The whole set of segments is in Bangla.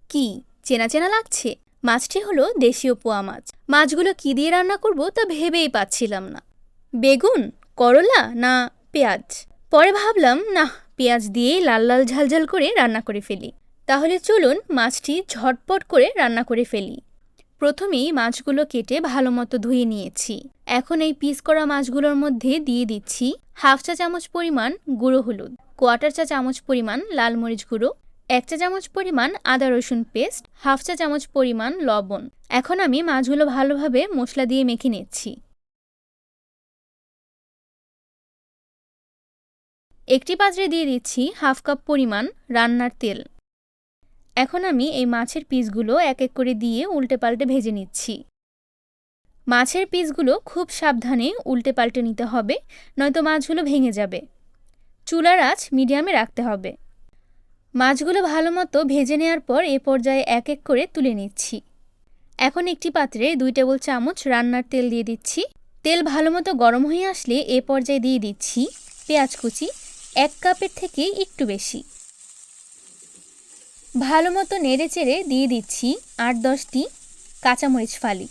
কি চেনা চেনা লাগছে? মাছটি হলো দেশীয় পোয়া মাছ। মাছগুলো কি দিয়ে রান্না করব তা ভেবেই পাচ্ছিলাম না। বেগুন, করলা না পেঁয়াজ? পরে ভাবলাম না, পেঁয়াজ দিয়েই লাল লাল ঝালঝাল করে রান্না করে ফেলি। তাহলে চলুন মাছটি ঝটপট করে রান্না করে ফেলি। প্রথমেই মাছগুলো কেটে ভালো মতো ধুয়ে নিয়েছি। এখন এই পিস করা মাছগুলোর মধ্যে দিয়ে দিচ্ছি হাফ চা চামচ পরিমাণ গুঁড়ো হলুদ, কোয়ার্টার চা চামচ পরিমাণ লাল মরিচ গুঁড়ো, 1 চা চামচ পরিমাণ আদা রসুন পেস্ট, হাফ চা চামচ পরিমাণ লবণ। এখন আমি মাছগুলো ভালোভাবে মশলা দিয়ে মেখে নিচ্ছি। একটি পাত্রে দিয়ে দিচ্ছি হাফ কাপ পরিমাণ রান্নার তেল। এখন আমি এই মাছের পিসগুলো এক এক করে দিয়ে উল্টে পাল্টে ভেজে নিচ্ছি। মাছের পিসগুলো খুব সাবধানে উল্টে পাল্টে নিতে হবে, নয়তো মাছগুলো ভেঙে যাবে। চুলার আঁচ মিডিয়ামে রাখতে হবে। মাছগুলো ভালো মতো ভেজে নেওয়ার পর এ পর্যায়ে এক এক করে তুলে নিচ্ছি। এখন একটি পাত্রে 2 টেবিল চামচ রান্নার তেল দিয়ে দিচ্ছি। তেল ভালো মতো গরম হয়ে আসলে এ পর্যায়ে দিয়ে দিচ্ছি পেঁয়াজ কুচি, 1 কাপের থেকে একটু বেশি। ভালো মতো নেড়ে চেড়ে দিয়ে দিচ্ছি 8-10টি কাঁচামরিচ ফালি।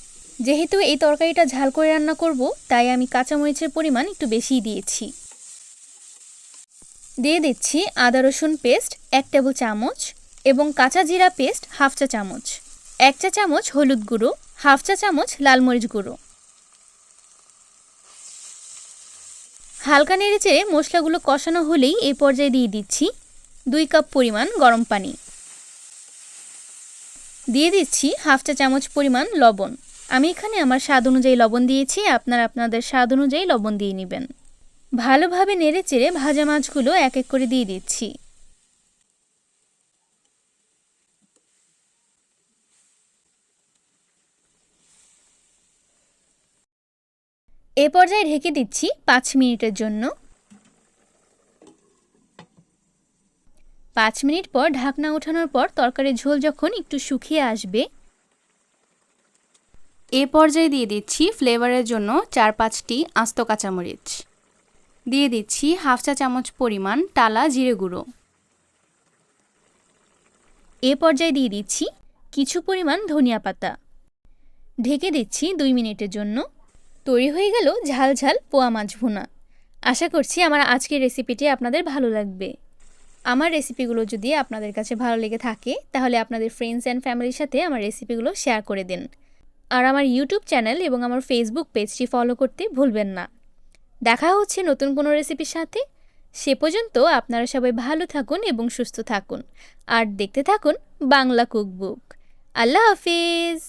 যেহেতু এই তরকারিটা ঝাল করে রান্না করব, তাই আমি কাঁচামরিচের পরিমাণ একটু বেশিই দিয়েছি। দিয়ে দিচ্ছি আদা রসুন পেস্ট 1 টেবিল চামচ এবং কাঁচা জিরা পেস্ট হাফ চা চামচ, 1 চা চামচ হলুদ গুঁড়ো, হাফ চা চামচ লাল মরিচ গুঁড়ো। হালকা নেড়ে চেড়ে মশলাগুলো কষানো হলেই এই পর্যায়ে দিয়ে দিচ্ছি 2 কাপ পরিমাণ গরম পানি। দিয়ে দিচ্ছি হাফ চা চামচ পরিমাণ লবণ। আমি এখানে আমার স্বাদ অনুযায়ী লবণ দিয়েছি, আপনারা আপনাদের স্বাদ অনুযায়ী লবণ দিয়ে নেবেন। ভালোভাবে নেড়ে চেড়ে ভাজা মাছগুলো এক এক করে দিয়ে দিচ্ছি। এ পর্যায়ে ঢেকে দিচ্ছি 5 মিনিটের জন্য। 5 মিনিট পর ঢাকনা ওঠানোর পর তরকারির ঝোল যখন একটু শুকিয়ে আসবে, এ পর্যায়ে দিয়ে দিচ্ছি ফ্লেভারের জন্য 4-5টি আস্ত কাঁচামরিচ। দিয়ে দিচ্ছি হাফ চা চামচ পরিমাণ টালা জিরে গুঁড়ো। এ পর্যায়ে দিয়ে দিচ্ছি কিছু পরিমাণ ধনিয়া পাতা। ঢেকে দিচ্ছি 2 মিনিটের জন্য। তৈরি হয়ে গেল ঝাল ঝাল পোয়া মাছ ভুনা। আশা করছি আমার আজকের রেসিপিটি আপনাদের ভালো লাগবে। আমার রেসিপিগুলো যদি আপনাদের কাছে ভালো লেগে থাকে, তাহলে আপনাদের ফ্রেন্ডস অ্যান্ড ফ্যামিলির সাথে আমার রেসিপিগুলো শেয়ার করে দিন। আর আমার ইউটিউব চ্যানেল এবং আমার ফেসবুক পেজটি ফলো করতে ভুলবেন না। দেখা হচ্ছে নতুন কোনো রেসিপির সাথে। সে পর্যন্ত আপনারা সবাই ভালো থাকুন এবং সুস্থ থাকুন। আর দেখতে থাকুন বাংলা কুকবুক। আল্লাহ হাফিজ।